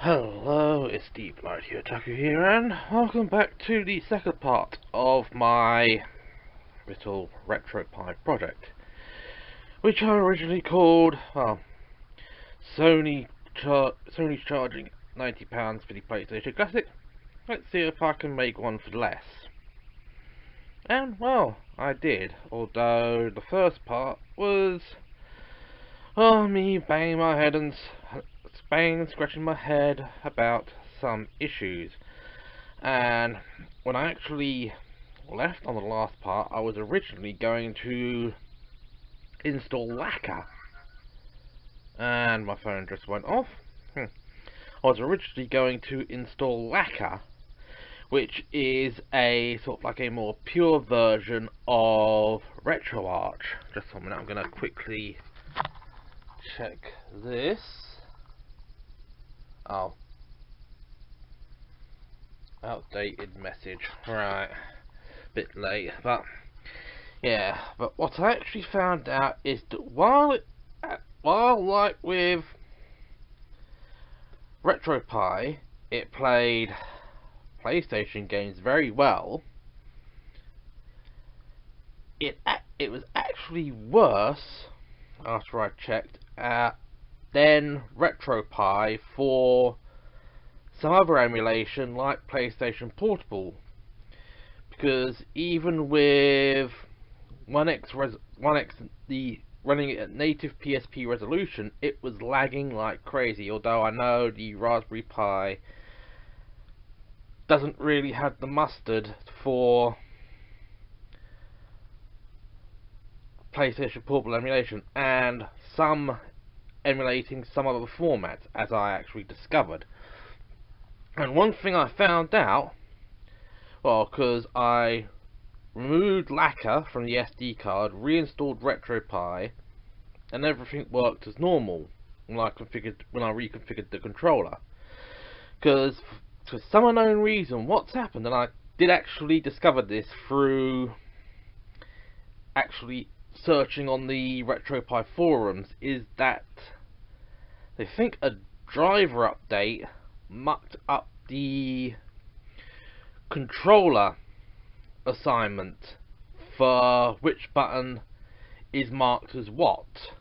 Hello, it's Deep Light here, Tucker here, and welcome back to the second part of my little Retropie project, which I originally called, Sony's charging £90 for the PlayStation Classic. Let's see if I can make one for less. And, well, I did, although the first part was, me banging my head and scratching my head about some issues. And when I actually left on the last part, I was originally going to install lacquer, and my phone just went off. I was originally going to install lacquer, which is a sort of like a more pure version of RetroArch. Just a minute, I'm going to quickly check this. Oh, outdated message. Right, bit late, but yeah. But what I actually found out is that while like with Retropie, it played PlayStation games very well. It was actually worse after I checked than Retropie for some other emulation like PlayStation Portable, because even with 1x the running it at native PSP resolution, it was lagging like crazy. Although I know the Raspberry Pi doesn't really have the mustard for PlayStation Portable emulation, and some emulating some other formats, as I actually discovered. And one thing I found out, well, because I removed lacquer from the SD card, reinstalled Retropie, and everything worked as normal when I reconfigured the controller. Because for some unknown reason, what's happened, and I did actually discover this through actually searching on the Retropie forums, is that they think a driver update mucked up the controller assignment for which button is marked as what.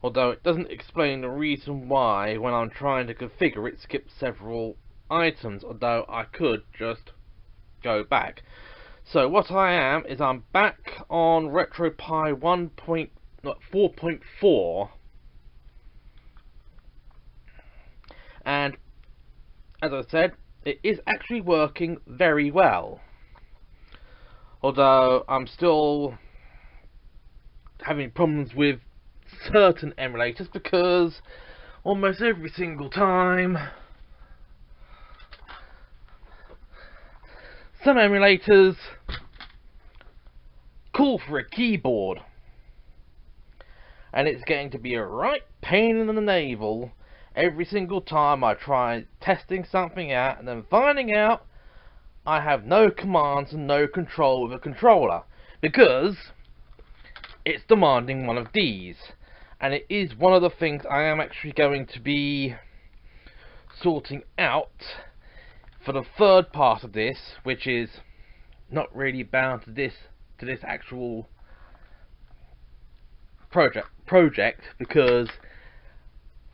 Although it doesn't explain the reason why when I'm trying to configure it skips several items, although I could just go back. So what I am is I'm back on Retropie 4.4, and as I said, it is actually working very well. Although I'm still having problems with certain emulators, because almost every single time some emulators call for a keyboard, and it's getting to be a right pain in the navel every single time I try testing something out and then finding out I have no commands and no control with a controller, because it's demanding one of these. And it is one of the things I am actually going to be sorting out for the third part of this, which is not really bound to this actual project, because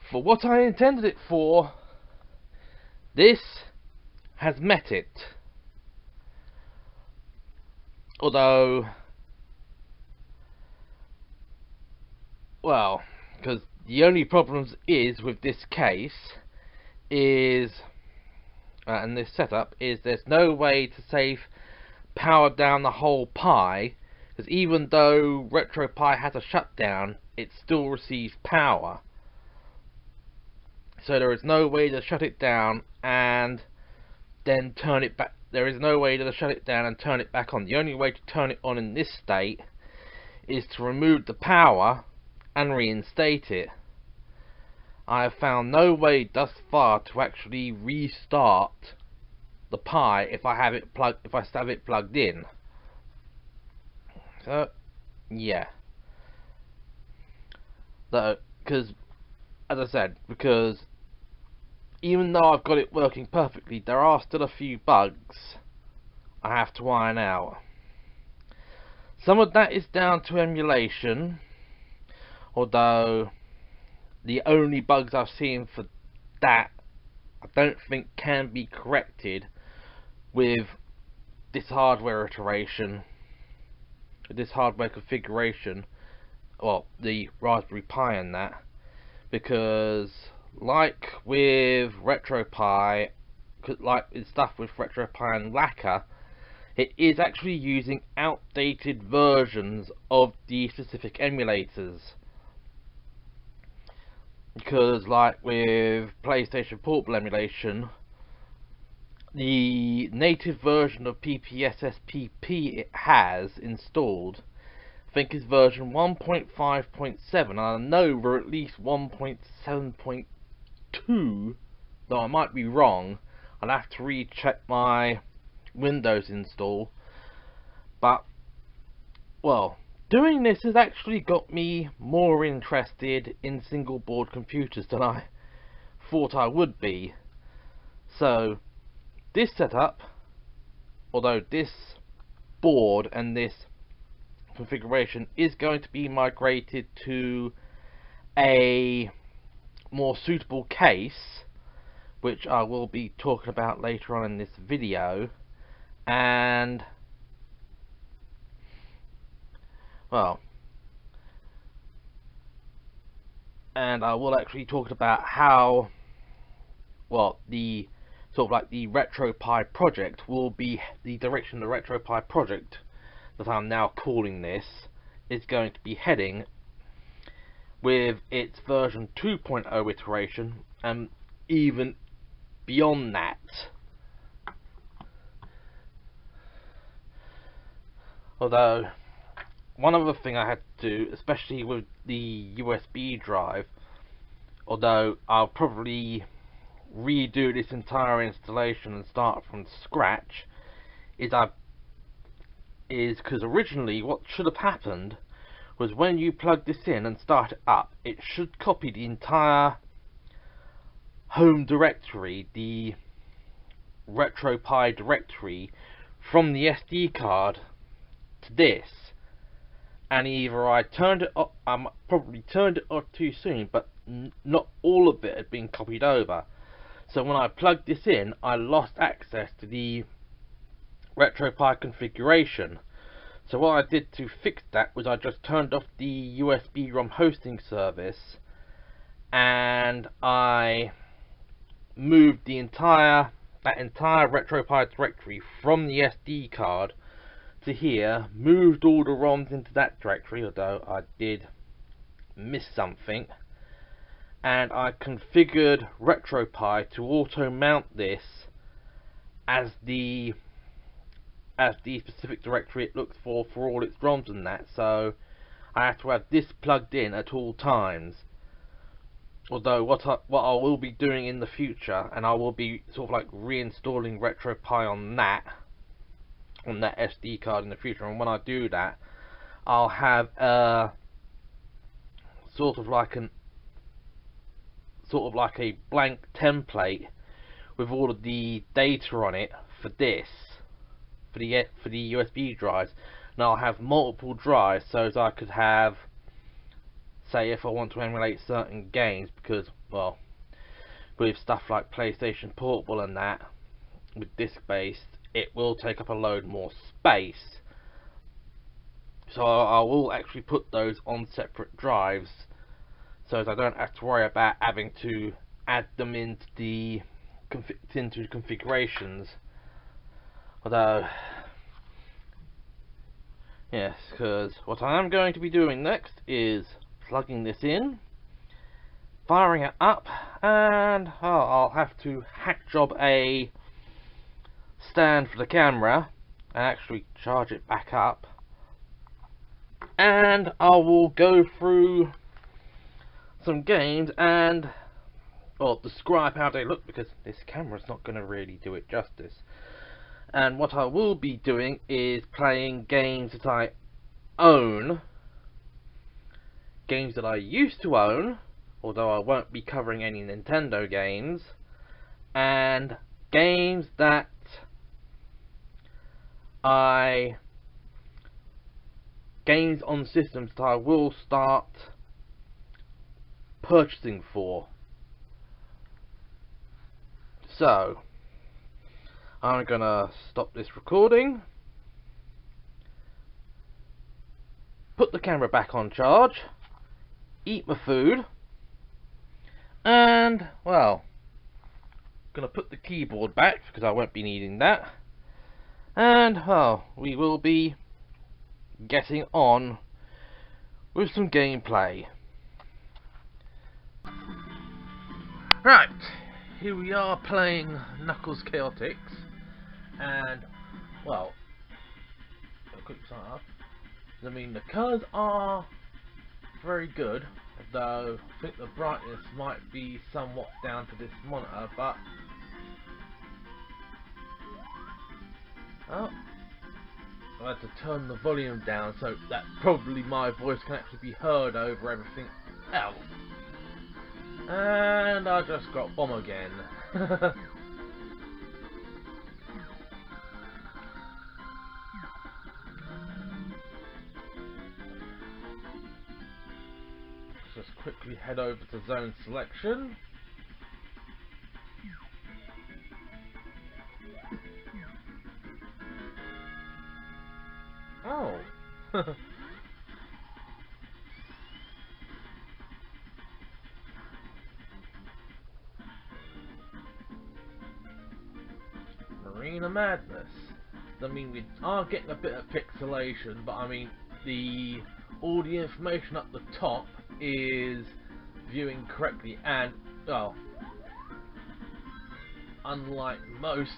for what I intended it for, this has met it. Although, well, because the only problems is with this case is, and this setup is, there's no way to save power down the whole Pi, because even though Retropie has a shutdown, it still receives power. So there is no way to shut it down and then turn it back. There is no way to shut it down and turn it back on. The only way to turn it on in this state is to remove the power and reinstate it. I have found no way thus far to actually restart the Pi if I have it plugged in. So yeah, because as I said, because even though I've got it working perfectly, there are still a few bugs I have to iron out. Some of that is down to emulation, although the only bugs I've seen for that I don't think can be corrected with this hardware iteration, this hardware configuration, well, the Raspberry Pi and that, because like with Retropie, like with stuff with Retropie and Lacquer, it is actually using outdated versions of the specific emulators. Because like with PlayStation Portable emulation, the native version of PPSSPP it has installed, I think is version 1.5.7, and I know we're at least 1.7.2, though I might be wrong. I'll have to recheck my Windows install. But, well, doing this has actually got me more interested in single board computers than I thought I would be. So, this setup, although this board and this configuration is going to be migrated to a more suitable case, which I will be talking about later on in this video, and well, and I will actually talk about how, well, the sort of like the Retropie project will be the direction the Retropie project that I'm now calling this is going to be heading with its version 2.0 iteration, and even beyond that. Although one other thing I had to do, especially with the USB drive, although I'll probably redo this entire installation and start from scratch, is because originally what should have happened was when you plug this in and start it up, it should copy the entire home directory, the Retropie directory, from the SD card to this, and either I turned it up, I probably turned it off too soon, but not all of it had been copied over. So when I plugged this in, I lost access to the Retropie configuration. So what I did to fix that was I just turned off the USB ROM hosting service, and I moved that entire Retropie directory from the SD card to here, moved all the ROMs into that directory, although I did miss something, and I configured Retropie to auto mount this as the specific directory it looks for all its ROMs and that, so I have to have this plugged in at all times. Although what I will be doing in the future, and I will be sort of like reinstalling Retropie on that SD card in the future, and when I do that, I'll have a sort of like a blank template with all of the data on it for this, for the USB drives, and I'll have multiple drives so that I could have, say, if I want to emulate certain games, because, well, with stuff like PlayStation Portable and that, with disc based, it will take up a load more space. So I will actually put those on separate drives, so that I don't have to worry about having to add them into the configurations. Although, yes, because what I am going to be doing next is plugging this in, firing it up, and I'll have to hack job a stand for the camera and actually charge it back up, and I will go through some games and, well, describe how they look, because this camera's not going to really do it justice. And what I will be doing is playing games that I own, games that I used to own, although I won't be covering any Nintendo games, and games that games on systems that I will start purchasing for. So I'm gonna stop this recording, put the camera back on charge, eat my food, and well, gonna put the keyboard back because I won't be needing that, and well, we will be getting on with some gameplay. Right, here we are playing Knuckles Chaotix, and well, a quick start up. I mean, the colours are very good, though I think the brightness might be somewhat down to this monitor, but oh, I had to turn the volume down so that probably my voice can actually be heard over everything else. And I just got bomb again. Just quickly head over to zone selection. Oh. Arena Madness. I mean, we are getting a bit of pixelation, but I mean, all the information up the top is viewing correctly, and well, unlike most,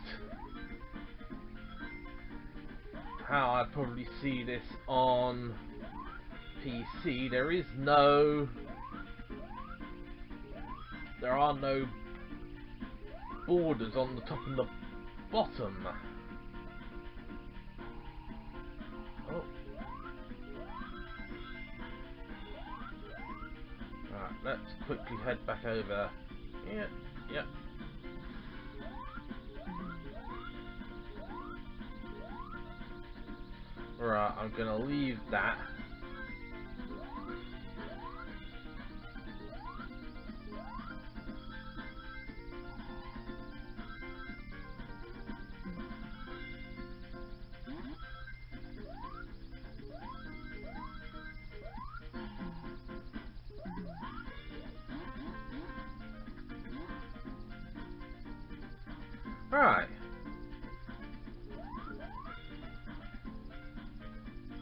how I'd probably see this on PC, there are no borders on the top and the bottom. Oh. Right, let's quickly head back over. Yep. Right, I'm gonna leave that. Right.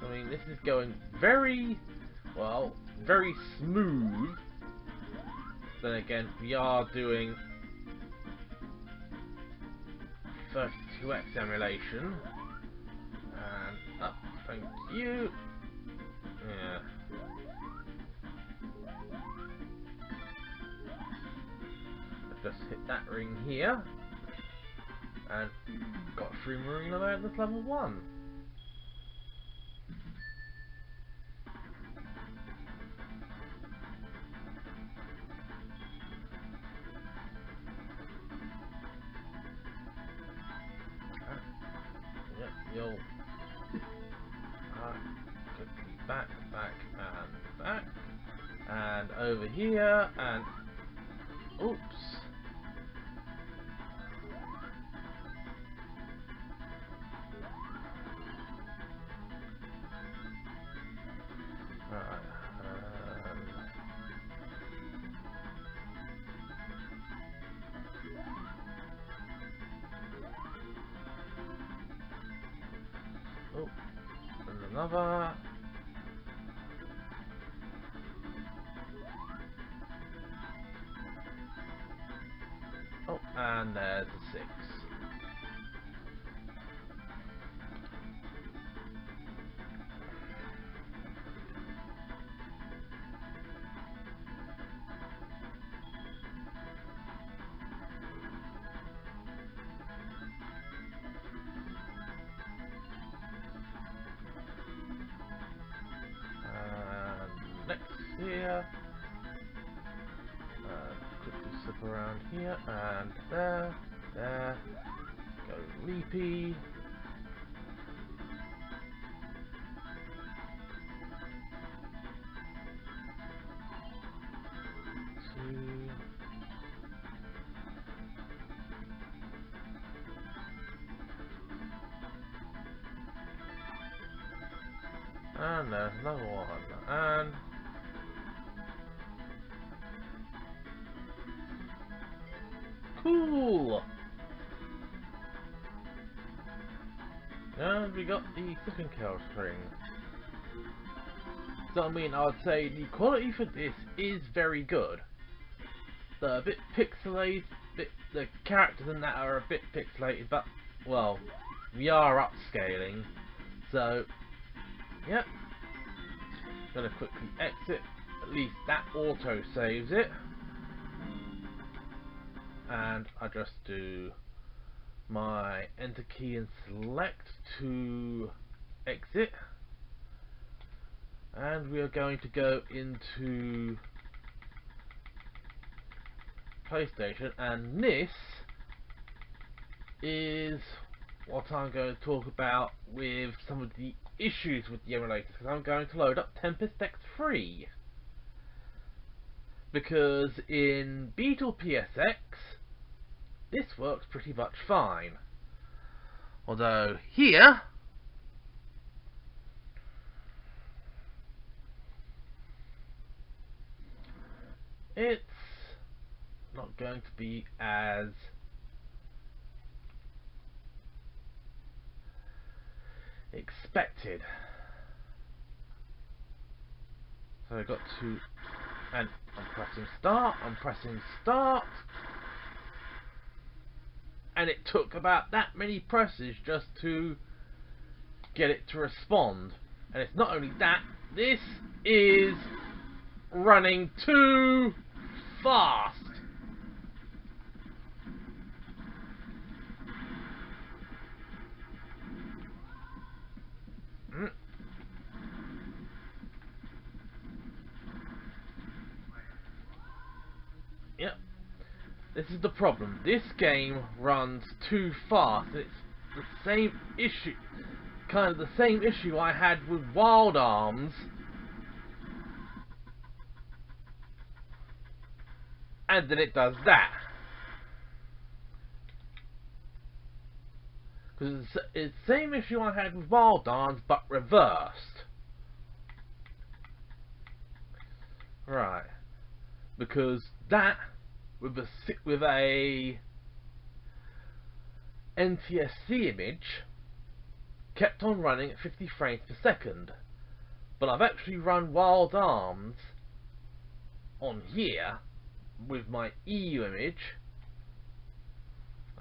I mean, this is going very smooth. Then again, we are doing 32x emulation. And, oh, thank you. Yeah. Just hit that ring here. And got through Marina Madness level 1. Yep, you'll quickly back, and back, and over here, and oops. Oh, and another. Oh, and there's a 6. Next here, quickly slip around here and there, there. Go leapy. Two. And there's another one. And cool. And we got the second kill string. So I mean, I would say the quality for this is very good. They're a bit pixelated, the characters in that are a bit pixelated, but well, we are upscaling, so yeah. Gonna quickly exit. At least that auto saves it, and I just do my enter key and select to exit. And we are going to go into PlayStation, and this is what I'm going to talk about with some of the issues with the emulators, because I'm going to load up Tempest X3. Because in Beetle PSX, this works pretty much fine. Although here, it's not going to be as expected. So I got to, and I'm pressing start, and it took about that many presses just to get it to respond. And it's not only that, this is running too fast. Yep, this is the problem. This game runs too fast. It's the same issue, kind of the same issue I had with Wild Arms, and then it does that. Because it's the same issue I had with Wild Arms, but reversed. Right. Because that, with a NTSC image, kept on running at 50 frames per second. But I've actually run Wild Arms on here with my EU image.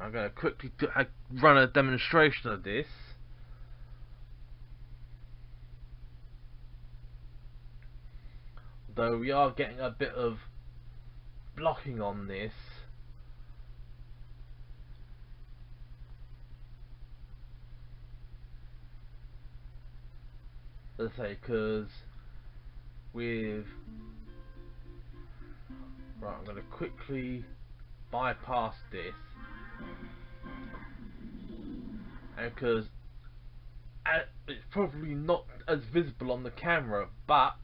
I'm going to quickly run a demonstration of this. Though we are getting a bit of blocking on this. Let's say, because with... Right, I'm going to quickly bypass this. And because it's probably not as visible on the camera, but...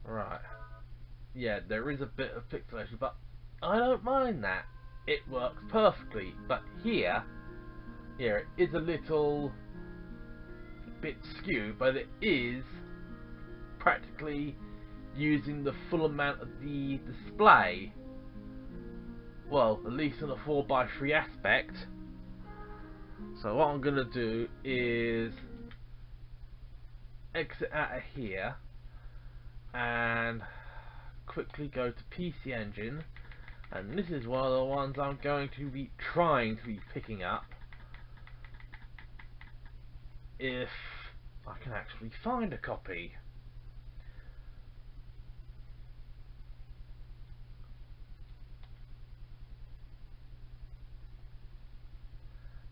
Right. Yeah, there is a bit of pixelation, but I don't mind that. It works perfectly. But here it is a little bit skewed, but it is practically using the full amount of the display. Well, at least in a 4:3 aspect. So what I'm going to do is exit out of here and quickly go to PC Engine, and this is one of the ones I'm going to be trying to be picking up if I can actually find a copy.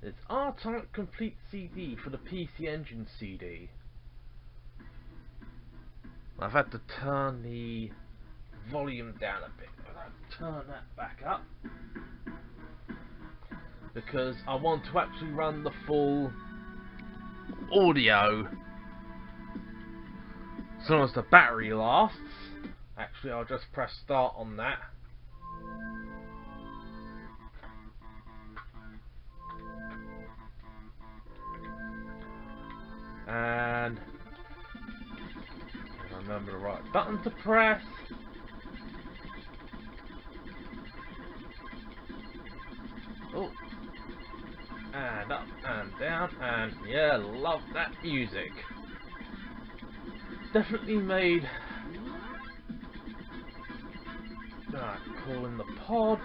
It's R-Type Complete CD for the PC Engine CD. I've had to turn the volume down a bit. I'll turn that back up because I want to actually run the full audio as long as the battery lasts. Actually, I'll just press start on that. And remember the right button to press. Oh, and up and down, and yeah, love that music. Definitely made. Call in the pod.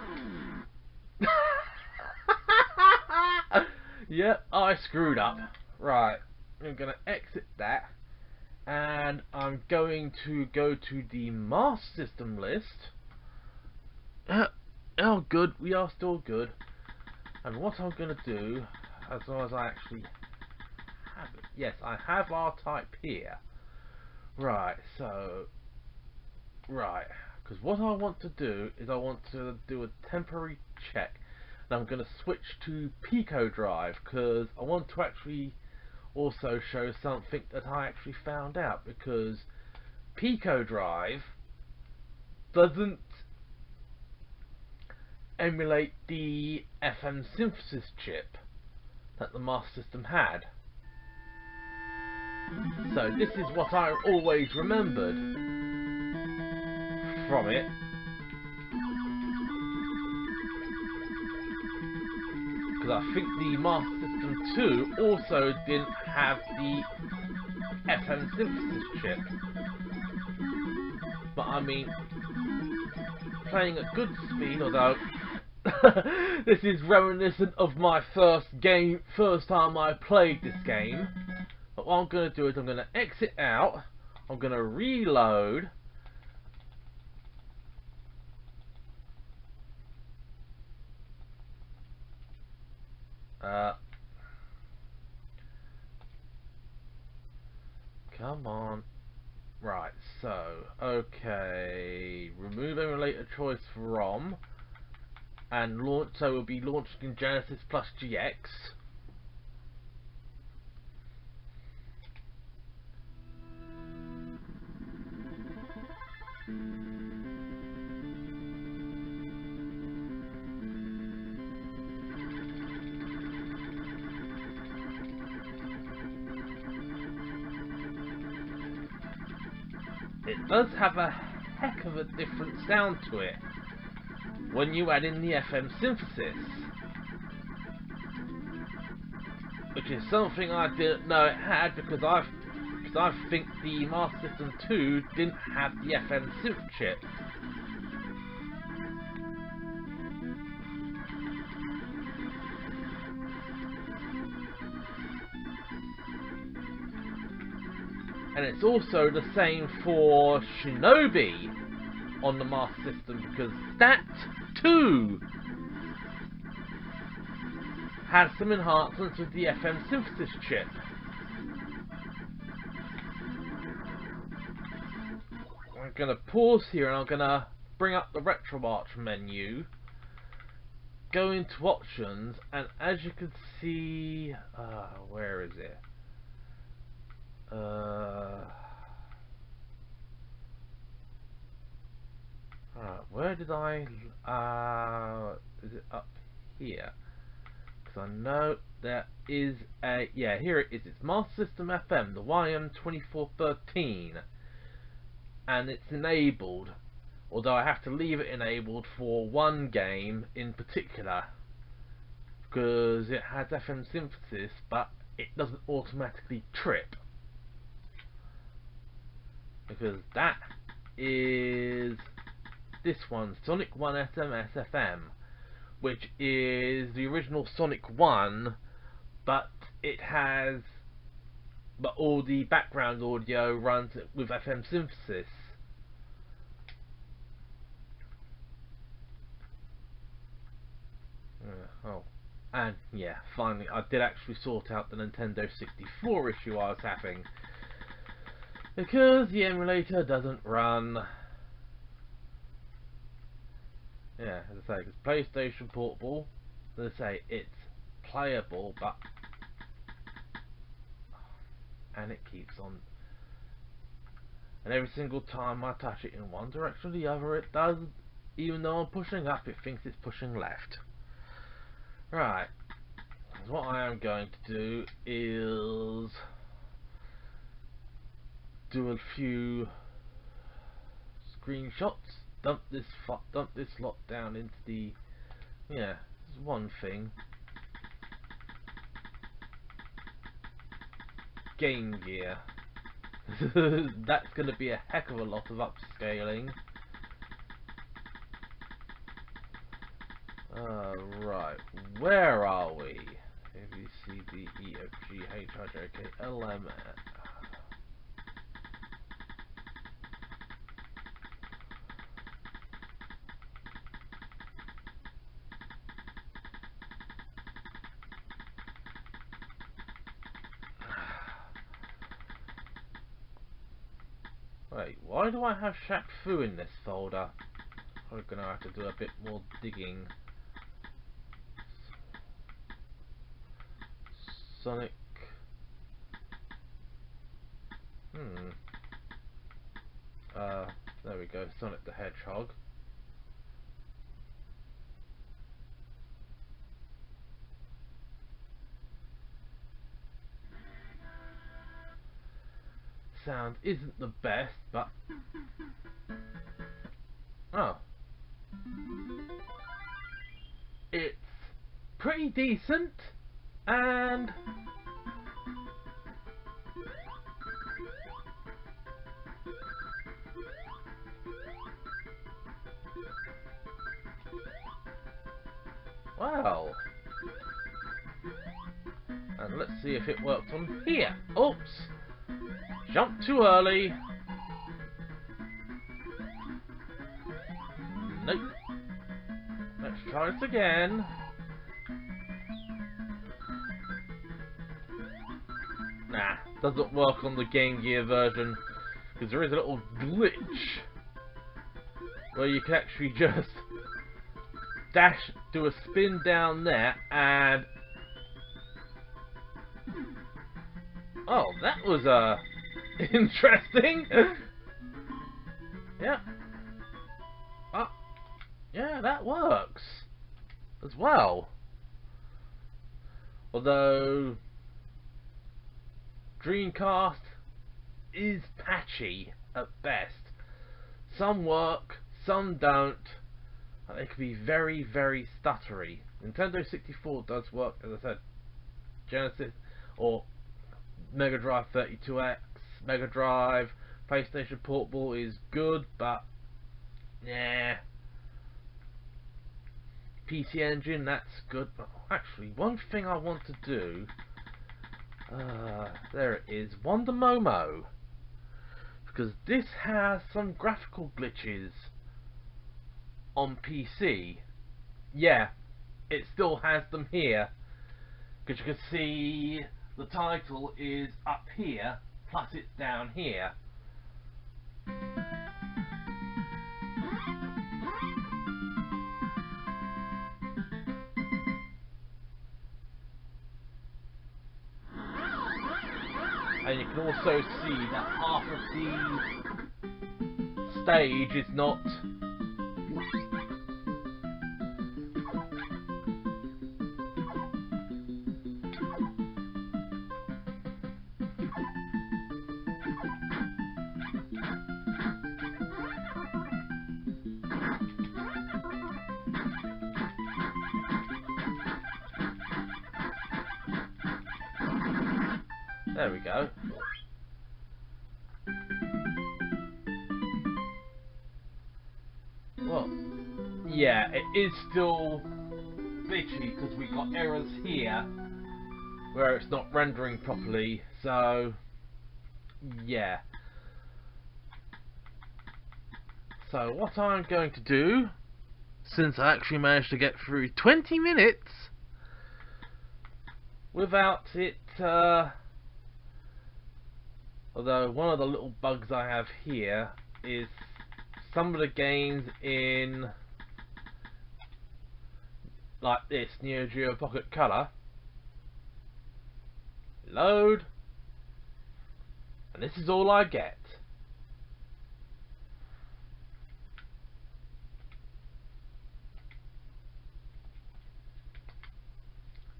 Yep, I screwed up. Right, I'm gonna exit that, and I'm going to go to the master system list. Oh, good, we are still good. And what I'm gonna do, as long as I actually have it, yes, I have R-Type here. Right, so, right, because what I want to do is I want to do a temporary check. And I'm going to switch to Pico Drive because I want to actually also show something that I actually found out, because Pico Drive doesn't emulate the FM synthesis chip that the Master System had. So this is what I always remembered from it. Because I think the Master System 2 also didn't have the FM synthesis chip. But I mean, playing at good speed, although this is reminiscent of my first time I played this game. But what I'm going to do is I'm going to exit out, I'm going to reload, come on, right, so, okay, remove emulator choice from, and launch, so it will be launched in Genesis plus GX. It does have a heck of a different sound to it when you add in the FM synthesis, which is something I didn't know it had, because I think the Master System 2 didn't have the FM synth chip. And it's also the same for Shinobi on the Master System, because that too has some enhancements with the FM synthesis chip. I'm going to pause here and I'm going to bring up the RetroArch menu, go into options, and as you can see, where is it? Where did I, is it up here? Because I know there is a, yeah, here it is, it's Master System FM, the YM2413, and it's enabled, although I have to leave it enabled for one game in particular, because it has FM synthesis, but it doesn't automatically trip. Because that is this one, Sonic 1 SMS FM, which is the original Sonic 1, but it has, but all the background audio runs with FM synthesis. Oh, and yeah, finally I did actually sort out the Nintendo 64 issue I was having. because the emulator doesn't run. Yeah, as I say, because PlayStation Portable, as I say, it's playable, but and it keeps on. And every single time I touch it in one direction or the other, it does. Even though I'm pushing up, it thinks it's pushing left. Right. So what I am going to do is do a few screenshots. Dump this lot down into the. Yeah, there's one thing. Game Gear. That's going to be a heck of a lot of upscaling. Right, where are we? A, B, C, D, E, F, G, H, I, J, K, L, M, N. Wait, why do I have Shaq Fu in this folder? I'm gonna have to do a bit more digging. Sonic. There we go, Sonic the Hedgehog. Sound isn't the best, but oh, it's pretty decent, and wow. And let's see if it works on here. Oops! Jumped too early. Nope. Let's try this again. Nah, doesn't work on the Game Gear version because there is a little glitch where you can actually just do a spin down there, and oh, that was interesting. Yeah. Oh, yeah, that works as well. Although Dreamcast is patchy at best. Some work, some don't. They can be very, very stuttery. Nintendo 64 does work, as I said. Genesis or Mega Drive 32X, Mega Drive, PlayStation Portable is good, but yeah. PC Engine, that's good. But actually, one thing I want to do, there it is, Wonder Momo, because this has some graphical glitches on PC. Yeah, it still has them here, because you can see the title is up here, plus it's down here. And you can also see that half of the stage is not there we go. Well, yeah, it is still bitchy because we got errors here where it's not rendering properly, so yeah. So what I'm going to do, since I actually managed to get through 20 minutes without it Although one of the little bugs I have here is some of the games in like this Neo Geo Pocket Color load, and this is all I get.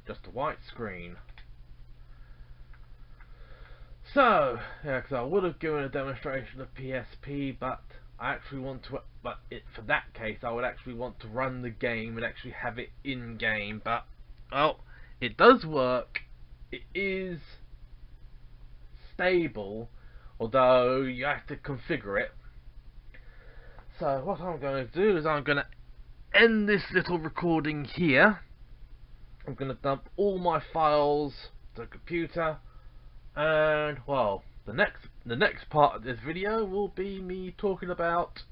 Just a white screen. So, yeah, because I would have given a demonstration of PSP, but I actually want to. But for that case, I would actually want to run the game and actually have it in game. But well, it does work. It is stable, although you have to configure it. So what I'm going to do is I'm going to end this little recording here. I'm going to dump all my files to the computer, and well, the next part of this video will be me talking about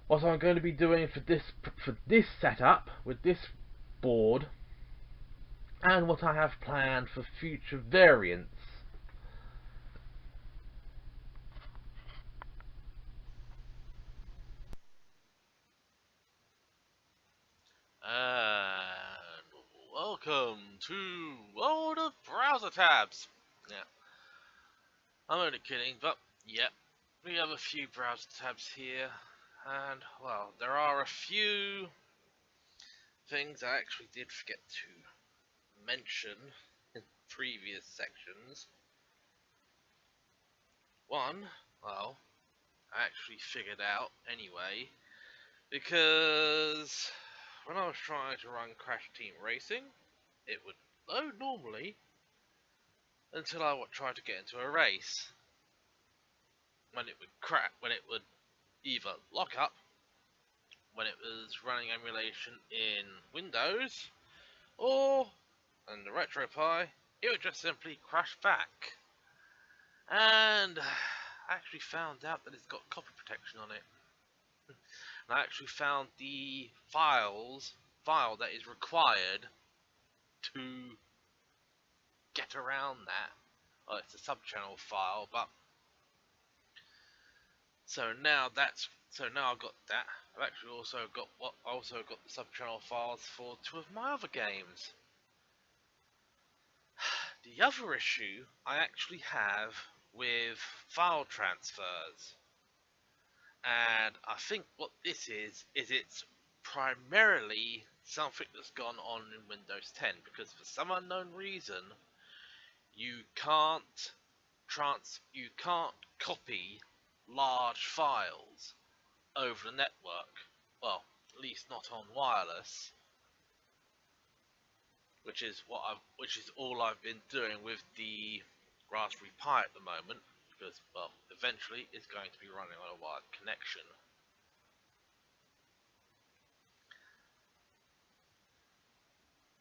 what I'm going to be doing for this setup with this board, and what I have planned for future variants. And welcome to World of Browser Tabs. Yeah, I'm only kidding, but yeah, we have a few browser tabs here, and well, there are a few things I actually did forget to mention in previous sections. One, well, I actually figured out anyway, because when I was trying to run Crash Team Racing, it would load normally until I tried to get into a race. When it would crack, when it would either lock up, when it was running emulation in Windows, or in the Retropie, it would just simply crash back. And I actually found out that it's got copy protection on it. And I actually found the file that is required to get around that. Well, it's a subchannel file, but so now I've got that. I've actually also got the subchannel files for 2 of my other games. The other issue I actually have with file transfers, and I think what this is it's primarily something that's gone on in Windows 10, because for some unknown reason you can't copy large files over the network. Well, at least not on wireless, which is all I've been doing with the Raspberry Pi at the moment, because well, eventually it's going to be running on a wired connection.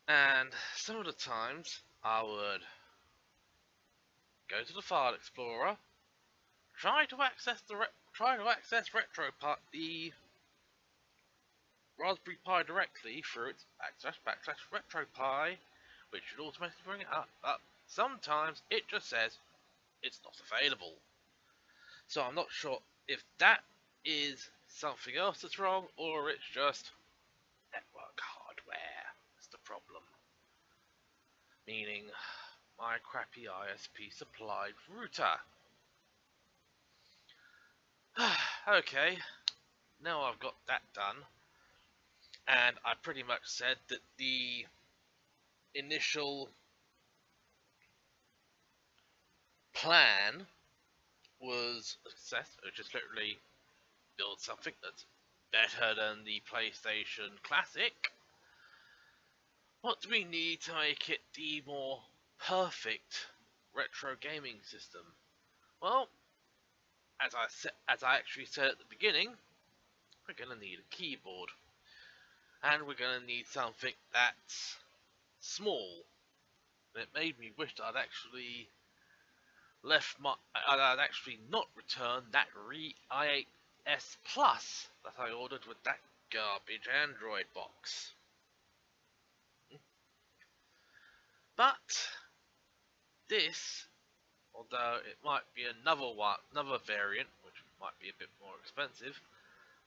And some of the times I would go to the File Explorer, try to access Retropie, the Raspberry Pi directly through its //Retropie, which should automatically bring it up, but sometimes it just says it's not available. So I'm not sure if that is something else that's wrong, or it's just network hardware is the problem. Meaning my crappy ISP supplied router. Okay, now I've got that done, and I pretty much said that the initial plan was a success. It was just literally build something that's better than the PlayStation Classic. What do we need to make it the more perfect retro gaming system? Well, as I actually said at the beginning, we're going to need a keyboard, and we're going to need something that's small. And it made me wish that I'd actually I'd actually not returned that i8s Plus that I ordered with that garbage Android box. But this, although it might be another variant, which might be a bit more expensive,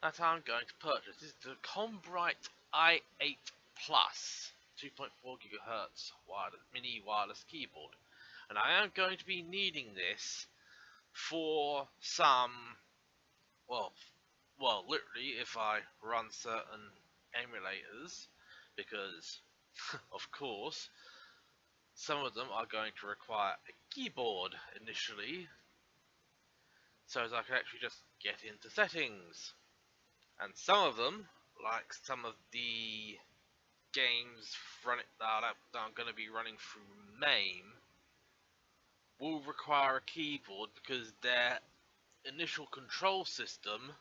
that I'm going to purchase. This is the Combrite i8 Plus 2.4 GHz mini wireless keyboard, and I am going to be needing this for some, well, literally if I run certain emulators, because of course some of them are going to require a keyboard initially, so as I can actually just get into settings. And some of them, like some of the games that I'm going to be running through MAME, will require a keyboard because their initial control system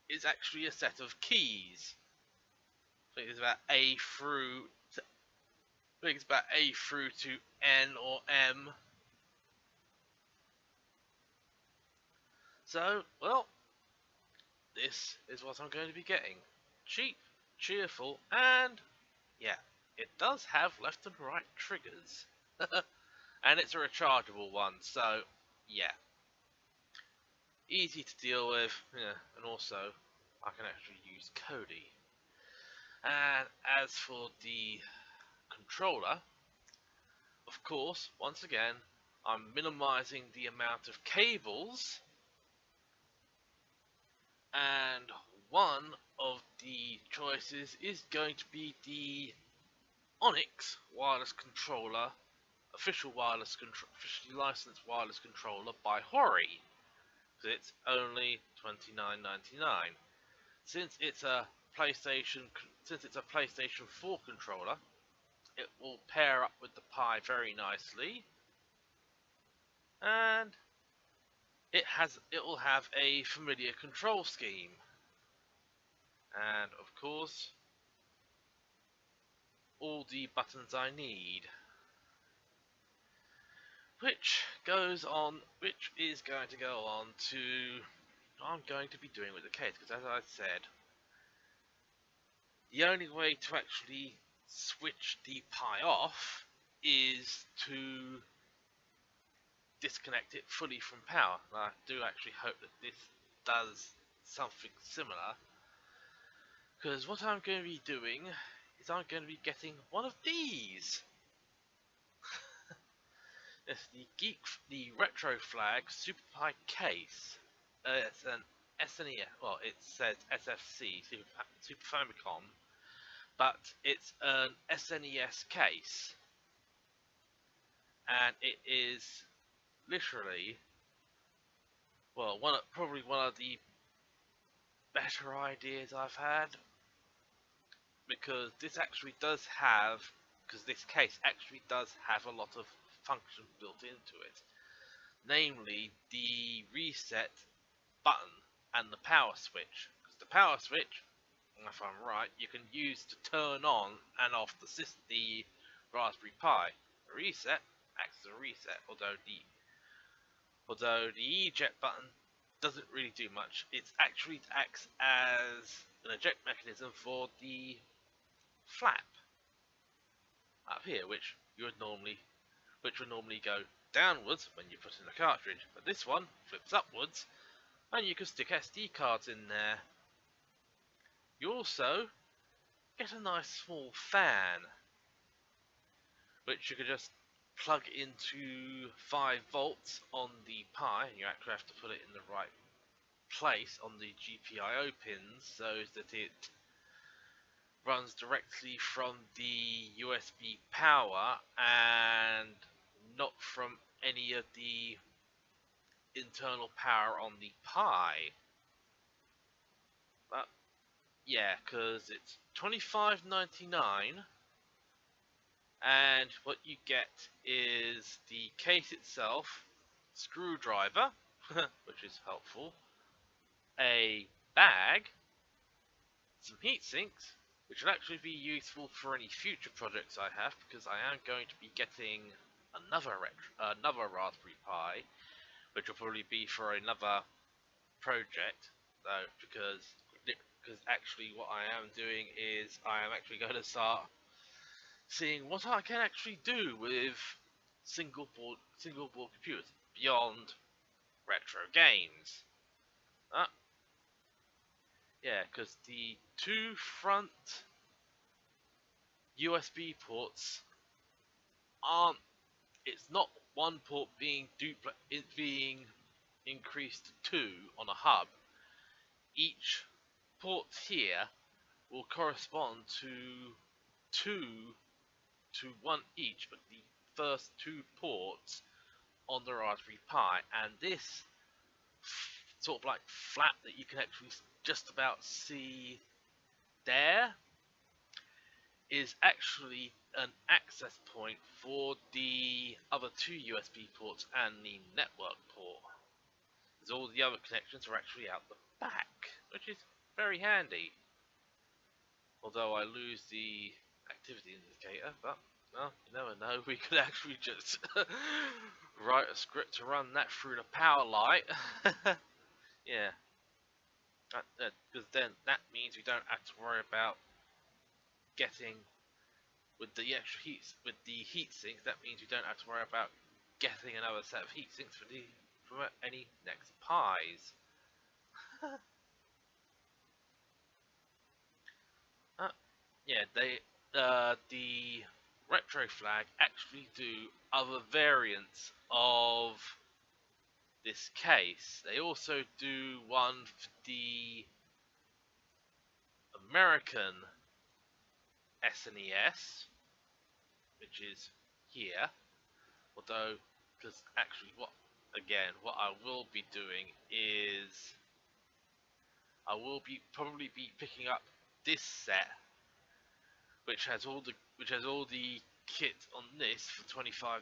is actually a set of keys. I think it's about A through to N or M. So, well, this is what I'm going to be getting. Cheap, cheerful, and yeah, it does have left and right triggers. And it's a rechargeable one, so yeah, easy to deal with, yeah, and also I can actually use Kodi. And as for the controller, of course, once again, I'm minimizing the amount of cables, and one of the choices is going to be the Onyx wireless controller, officially licensed wireless controller by Hori. It's only $29.99. Since it's a PlayStation 4 controller, it will pair up with the Pi very nicely, and it will have a familiar control scheme, and of course all the buttons I need, which is going to go on to what I'm going to be doing with the case, because as I said, the only way to actually switch the Pi off is to disconnect it fully from power. And I do actually hope that this does something similar, because what I'm going to be doing is I'm going to be getting one of these. It's the Retro Flag Super Pi case. It's an SNES, well, it says SFC, Super Famicom, but it's an SNES case, and it is literally, well, probably one of the better ideas I've had, because this case actually does have a lot of function built into it, namely the reset button and the power switch. Because the power switch, if I'm right, you can use to turn on and off the Raspberry Pi. The reset acts as a reset, although the eject button doesn't really do much. It actually acts as an eject mechanism for the flap up here, which would normally go downwards when you put in a cartridge, but this one flips upwards, and you can stick SD cards in there. You also get a nice small fan, which you can just plug into 5 volts on the Pi, and you actually have to put it in the right place on the GPIO pins so that it runs directly from the USB power and not from any of the internal power on the Pi. But yeah, because it's $25.99, and what you get is the case itself, screwdriver, which is helpful, a bag, some heat sinks, which will actually be useful for any future projects I have, because I am going to be getting another Raspberry Pi, which will probably be for another project, though, because actually what I am doing is I am actually going to start seeing what I can actually do with single board computers beyond retro games. Uh, yeah, because the two front USB ports aren't. It's not one port being being increased to two on a hub. Each port here will correspond to two to one each, but the first two ports on the Raspberry Pi, and this sort of like flap that you can actually just about see there is actually an access point for the other two USB ports and the network port. As all the other connections are actually out the back, which is very handy. Although I lose the activity indicator, but well, you never know. We could actually just write a script to run that through the power light. Yeah, because then that means we don't have to worry about getting with the extra heat sinks. That means we don't have to worry about getting another set of heat sinks for any next pies. Yeah, the retro flag actually do other variants of this case. They also do one for the American SNES, which is here. Although, because actually, what I will be doing is I will probably be picking up this set, which has all the kit on this for $25.99,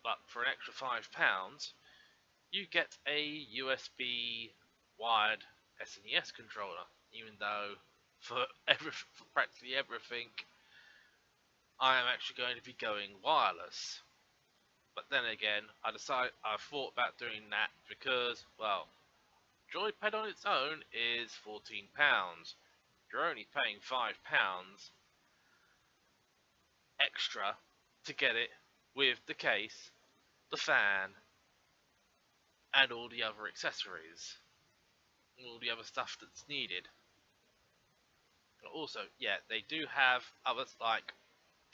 but for an extra £5, you get a USB wired SNES controller. Even though for practically everything, I am actually going to be going wireless. But then again, I thought about doing that because, well, Joypad on its own is £14. You're only paying £5 extra to get it with the case, the fan, and all the other accessories, all the other stuff that's needed. Also, yeah, they do have others like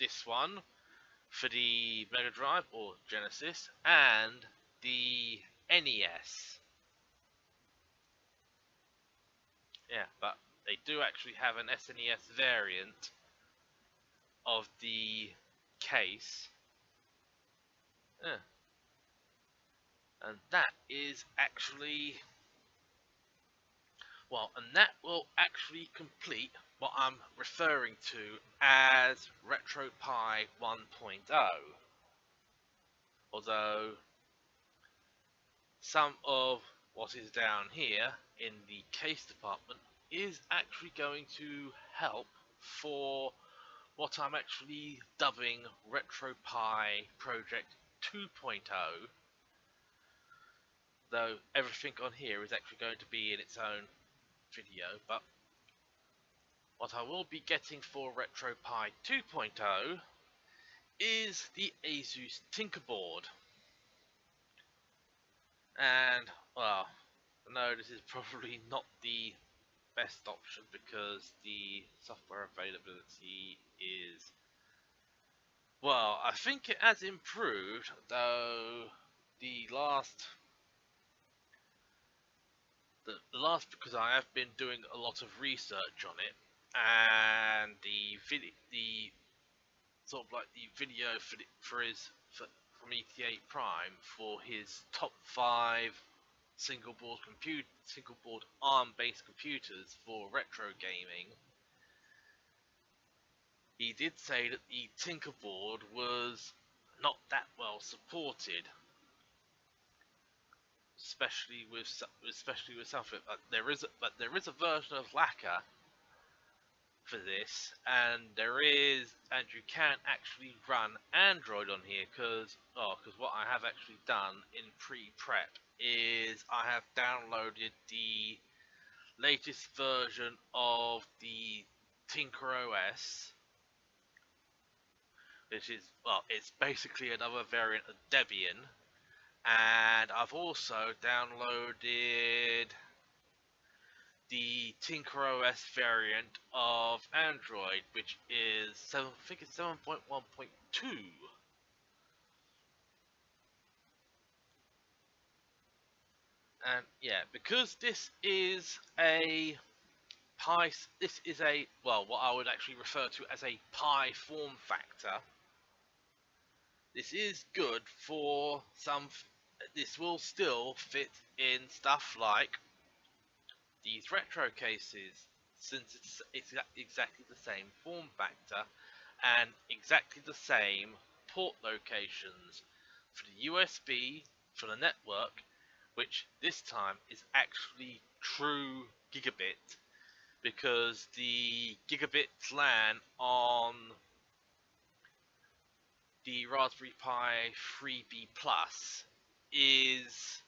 this one for the Mega Drive or Genesis and the NES. Yeah, but they do actually have an SNES variant of the case. Yeah. And that is actually, well, and that will actually complete what I'm referring to as Retropie 1.0. Although some of what is down here in the case department is actually going to help for what I'm actually dubbing Retropie Project 2.0, though everything on here is actually going to be in its own video. But what I will be getting for Retropie 2.0 is the Asus Tinkerboard. And, well, no, this is probably not the best option because the software availability is, well, I think it has improved, though the last because I have been doing a lot of research on it, and the sort of like the video from ETA Prime for his top 5 single board ARM based computers for retro gaming. He did say that the Tinkerboard was not that well supported, especially with something. There is a version of Lacquer for this, and you can actually run Android on here because what I have actually done in pre-prep is I have downloaded the latest version of the Tinker OS, which is, well, it's basically another variant of Debian. And I've also downloaded the TinkerOS variant of Android, which is I think it's 7.1.2. And yeah, because this is a, well, what I would actually refer to as a Pi form factor. This is good for this will still fit in stuff like these retro cases, since it's exactly the same form factor and exactly the same port locations for the USB, for the network, which this time is actually true gigabit, because the gigabit LAN on the Raspberry Pi 3B Plus is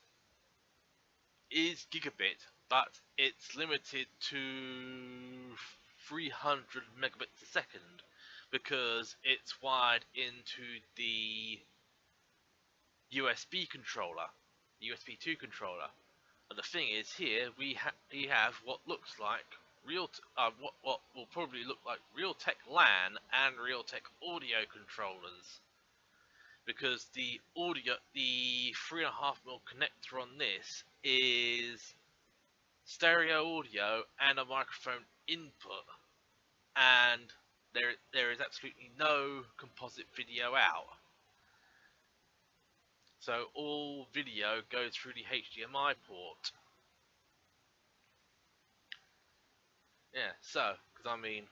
gigabit, but it's limited to 300 megabits a second because it's wired into the USB controller, the USB 2 controller. And the thing is, here we have what looks like what will probably look like Realtek LAN and Realtek audio controllers, because the 3.5mm connector on this is stereo audio and a microphone input, and there is absolutely no composite video out. So all video goes through the HDMI port. Yeah, so, because I mean,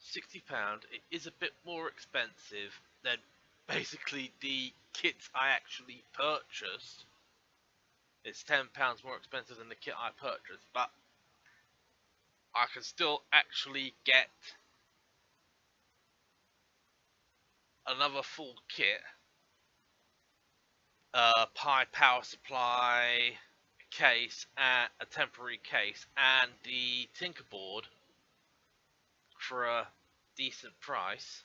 £60, it is a bit more expensive than basically the kits I actually purchased. It's £10 more expensive than the kit I purchased, but I can still actually get another full kit, Pi power supply case, and a temporary case, and the Tinkerboard for a decent price.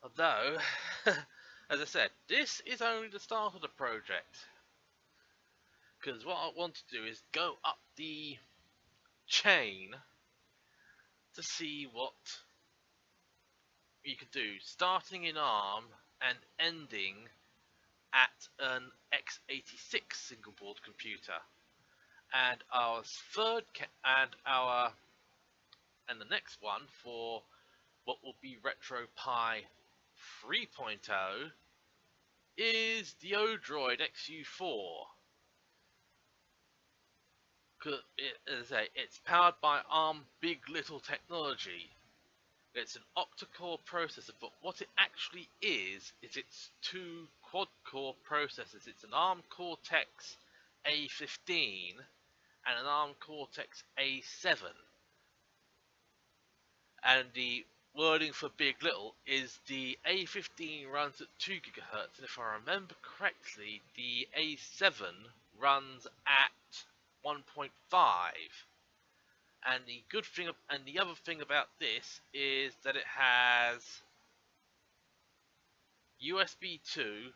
Although, as I said, this is only the start of the project, because what I want to do is go up the chain to see what you could do, starting in ARM and ending at an x86 single board computer. And our and the next one for what will be Retropie 3.0 is the Odroid XU4. As I say, it's powered by ARM Big Little technology. It's an octa-core processor, but what it actually is it's two quad-core processors. It's an ARM Cortex A15 and an ARM Cortex A7. And the wording for Big Little is the A15 runs at 2 GHz, and if I remember correctly, the A7 runs at 1.5. And the other thing about this is that it has USB 2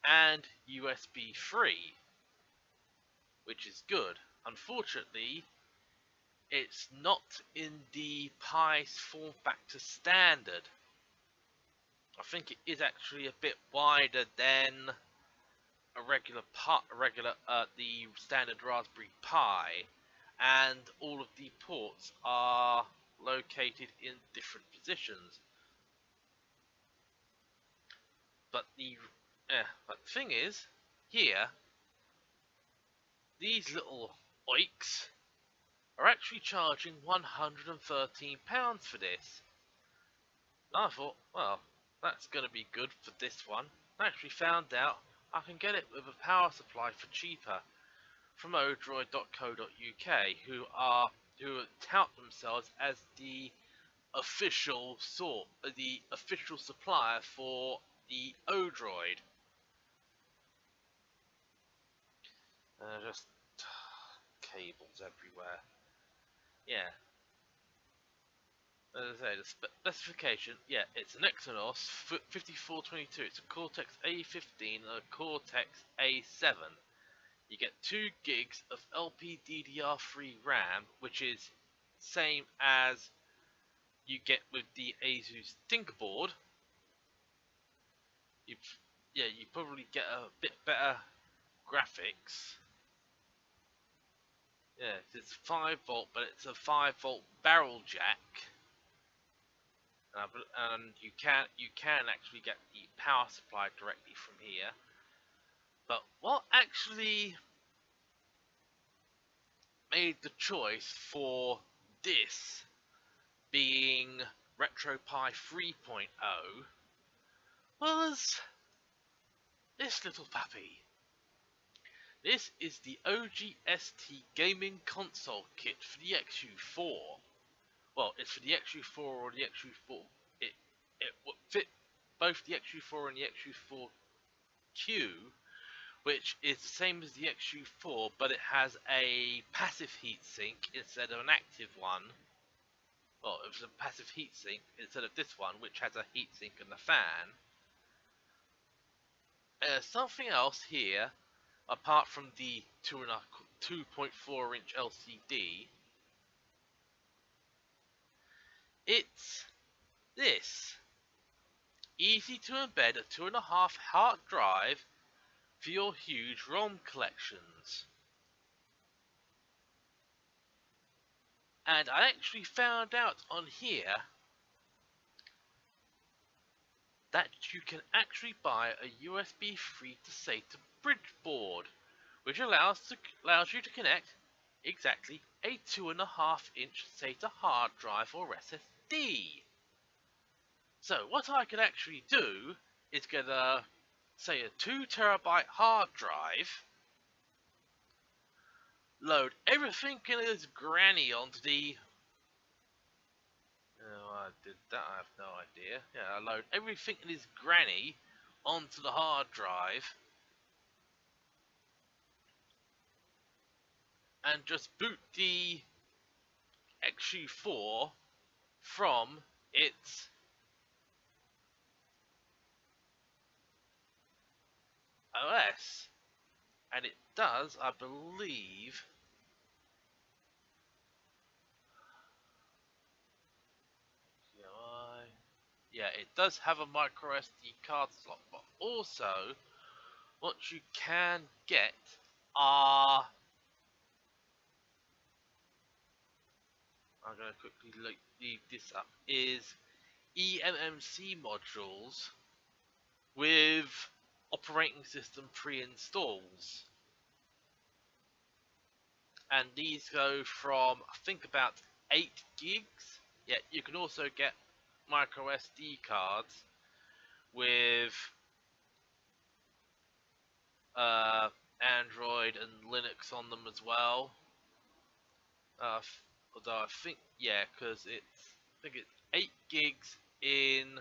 and USB 3, which is good. Unfortunately, it's not in the Pi's form factor standard. I think it is actually a bit wider than the standard Raspberry Pi, and all of the ports are located in different positions. But the thing is, here, these little oiks are actually charging £113 for this. And I thought, well, that's going to be good for this one. I actually found out I can get it with a power supply for cheaper from odroid.co.uk, who tout themselves as the official supplier for the Odroid. Just cables everywhere. Yeah. As I say, the specification, yeah, it's an Exynos 5422. It's a Cortex A15 and a Cortex A7. You get 2 gigs of LPDDR3 RAM, which is same as you get with the Asus Tinkerboard. You, yeah, you probably get a bit better graphics. Yeah, it's 5 volt, but it's a 5 volt barrel jack. And you can actually get the power supply directly from here. But what actually made the choice for this being Retropie 3.0 was this little puppy. This is the OGST gaming console kit for the XU4. Well, it's for the XU4 or the XU4. It would fit both the XU4 and the XU4Q, which is the same as the XU4, but it has a passive heatsink instead of an active one. Well, it was a passive heatsink instead of this one, which has a heatsink and a fan. Something else here, apart from the 2.4 inch LCD, it's this. Easy to embed a 2.5 hard drive for your huge ROM collections. And I actually found out on here that you can actually buy a USB 3 to SATA bridge board, which allows you to connect exactly a 2.5 inch SATA hard drive or SSD. So what I could actually do is get a, say, a 2 terabyte hard drive, load everything in its granny onto the... Oh, I did that, I have no idea. Yeah, I load everything in its granny onto the hard drive, and just boot the XU4 from its OS. And it does, I believe... Yeah, it does have a micro SD card slot, but also what you can get are... I'm going to quickly leave this up, is eMMC modules with operating system pre-installs. And these go from, I think, about 8 gigs. Yeah, you can also get micro SD cards with Android and Linux on them as well. Although I think, yeah, because I think it's 8 gigs in...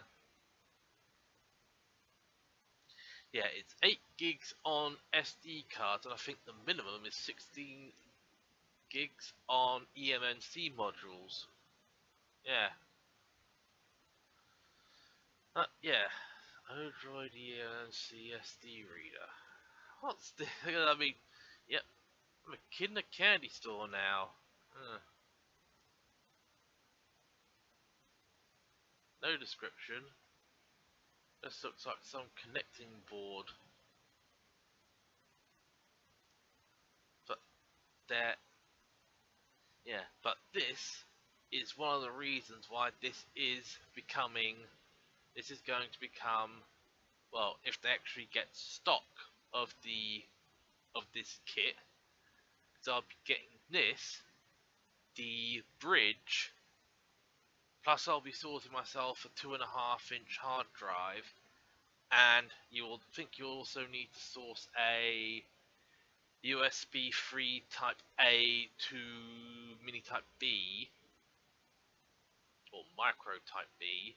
Yeah, it's 8 gigs on SD cards, and I think the minimum is 16 gigs on eMMC modules. Yeah. Yeah. Android eMMC SD reader. What's this? I mean, yep. I'm a kid in a candy store now. No description. This looks like some connecting board. But there, yeah, but this is one of the reasons why this is going to become, well, if they actually get stock of this kit, so I'll be getting this, the bridge, plus I'll be sorting myself a 2.5 inch hard drive, and you'll also need to source a USB 3 Type A to Mini Type B, or Micro Type B.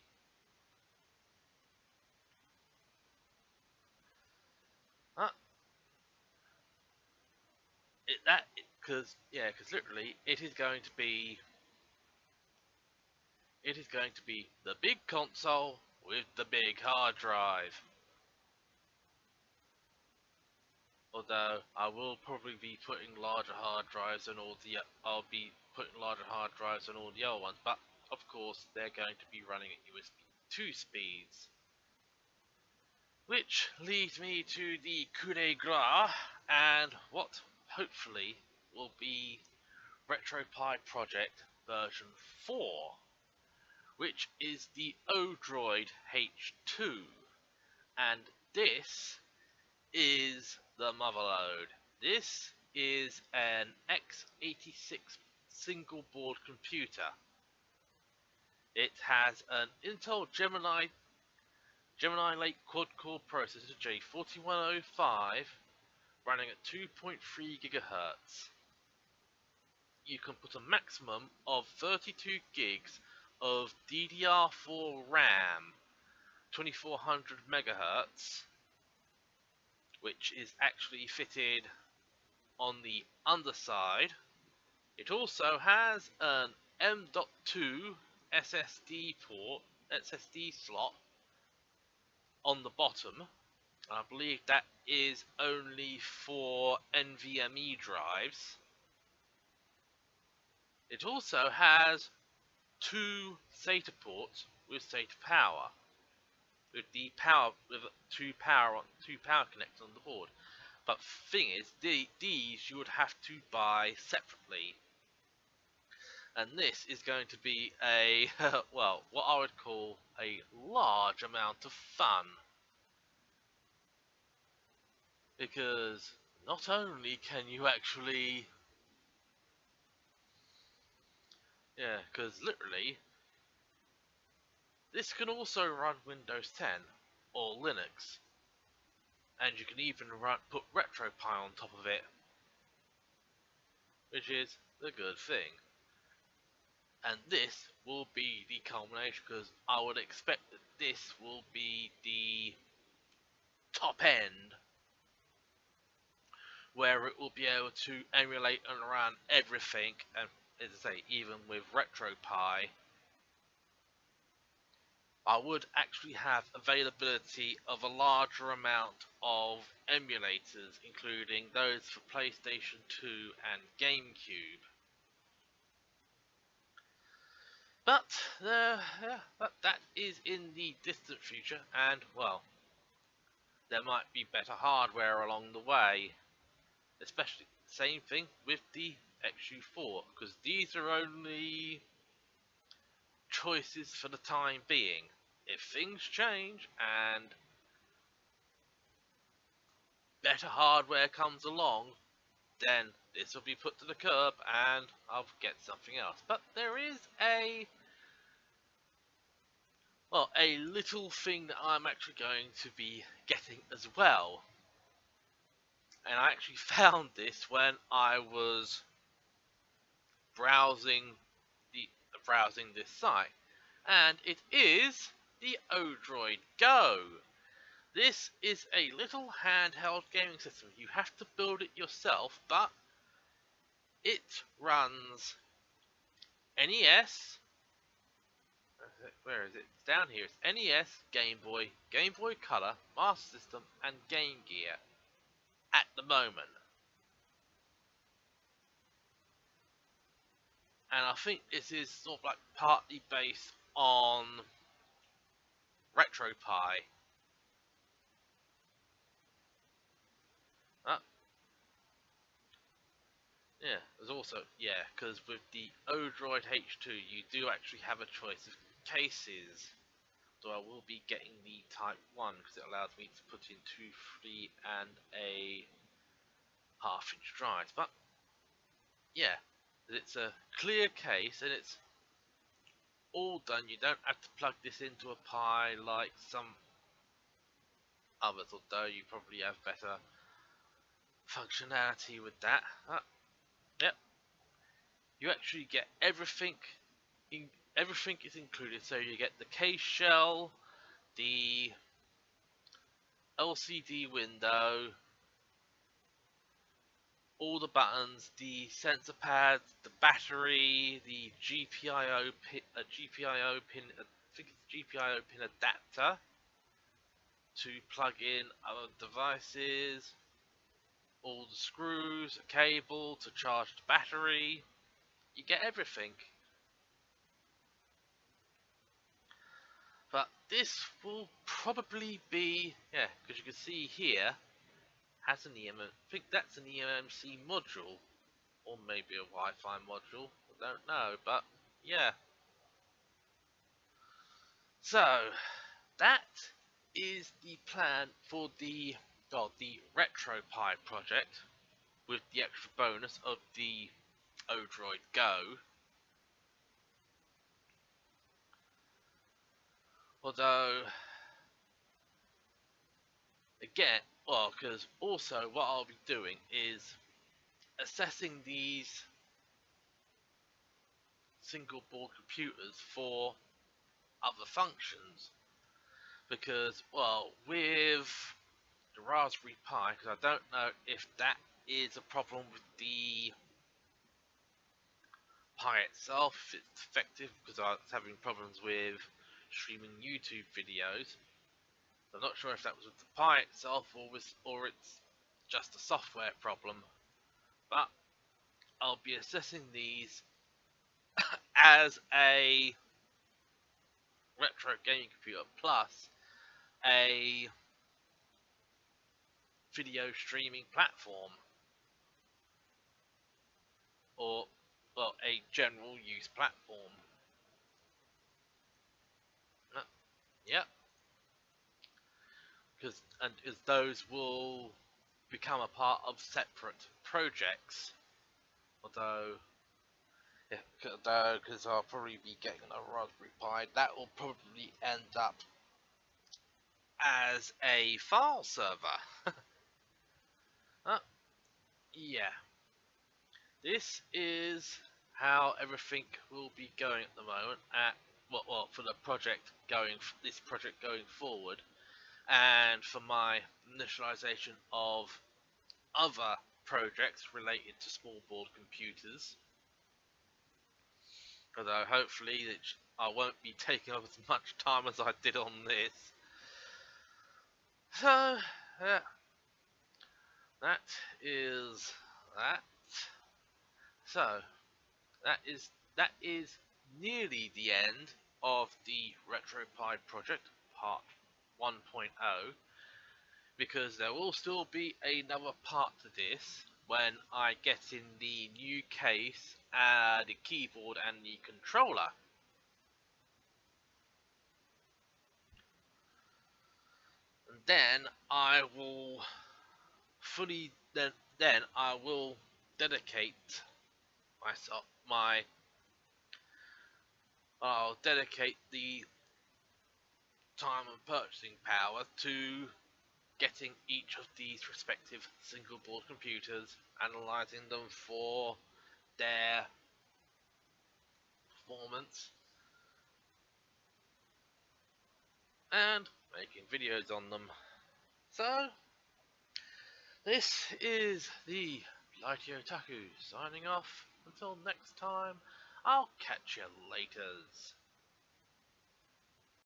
Because literally it is going to be it is going to be the big console with the big hard drive. Although I will probably be putting larger hard drives on all the I'll be putting larger hard drives on all the other ones, but of course they're going to be running at USB 2 speeds. Which leads me to the coup de grace and what hopefully will be Retropie Project version 4, which is the Odroid H2, and this is the motherload. This is an x86 single board computer. It has an Intel Gemini Lake quad-core processor J4105 running at 2.3 GHz. You can put a maximum of 32 gigs of DDR4 RAM, 2400 MHz, which is actually fitted on the underside. It also has an M.2 SSD slot on the bottom. I believe that is only for NVMe drives. It also has two SATA ports with SATA power, with two power connectors on the board. But the thing is, these you would have to buy separately, and this is going to be a well, what I would call a large amount of fun, because not only can you actually because literally this can also run Windows 10 or Linux, and you can even put Retropie on top of it, which is the good thing. And this will be the culmination, because I would expect that this will be the top end, where it will be able to emulate and run everything, and as I say, even with Retropie, I would actually have availability of a larger amount of emulators, including those for PlayStation 2 and GameCube. But that is in the distant future, and well, there might be better hardware along the way. Especially same thing with the XU4, because these are only choices for the time being. If things change and better hardware comes along, then this will be put to the curb and I'll get something else. But there is a little thing that I'm actually going to be getting as well. And I actually found this when I was browsing this site, and it is the Odroid Go. This is a little handheld gaming system. You have to build it yourself, but it runs NES. Where is it? It's down here. It's NES, Game Boy, Game Boy Color, Master System, and Game Gear at the moment. And I think this is sort of like partly based on Retropie. Yeah, there's also, because with the Odroid H2 you do actually have a choice of cases. So I will be getting the Type 1 because it allows me to put in 2, 3 and a half-inch drives. But yeah, it's a clear case and it's all done. You don't have to plug this into a Pi like some others, although you probably have better functionality with that. Yep, you actually get everything. Everything is included, so you get the case shell, the LCD window, all the buttons, the sensor pads, the battery, the GPIO a GPIO pin, I think it's a GPIO pin adapter to plug in other devices, all the screws, a cable to charge the battery. You get everything. But this will probably be, yeah, because you can see here, has an I think that's an eMMC module, or maybe a Wi-Fi module, I don't know, but yeah. So, that is the plan for the Retropie project, with the extra bonus of the Odroid Go. Although, again, well, because also what I'll be doing is assessing these single board computers for other functions. Because, well, with the Raspberry Pi, because I don't know if that is a problem with the Pi itself, if it's effective, because I was having problems with streaming YouTube videos. I'm not sure if that was with the Pi itself or it's just a software problem. But I'll be assessing these as a retro gaming computer plus a video streaming platform, or well, a general use platform. Yep, because those will become a part of separate projects. Although, yeah, because I'll probably be getting a Raspberry Pi, that will probably end up as a file server. Yeah, this is how everything will be going at the moment. Well, for the project this project going forward, and for my initialization of other projects related to small board computers. Although hopefully I won't be taking up as much time as I did on this. So yeah, that is that. So that is nearly the end of the Retropie project part 1.0, because there will still be another part to this when I get in the new case, the keyboard and the controller. And then I will I will dedicate myself I'll dedicate the time and purchasing power to getting each of these respective single board computers, analyzing them for their performance, and making videos on them. So, this is the Blighty Otaku signing off. Until next time, I'll catch you laters.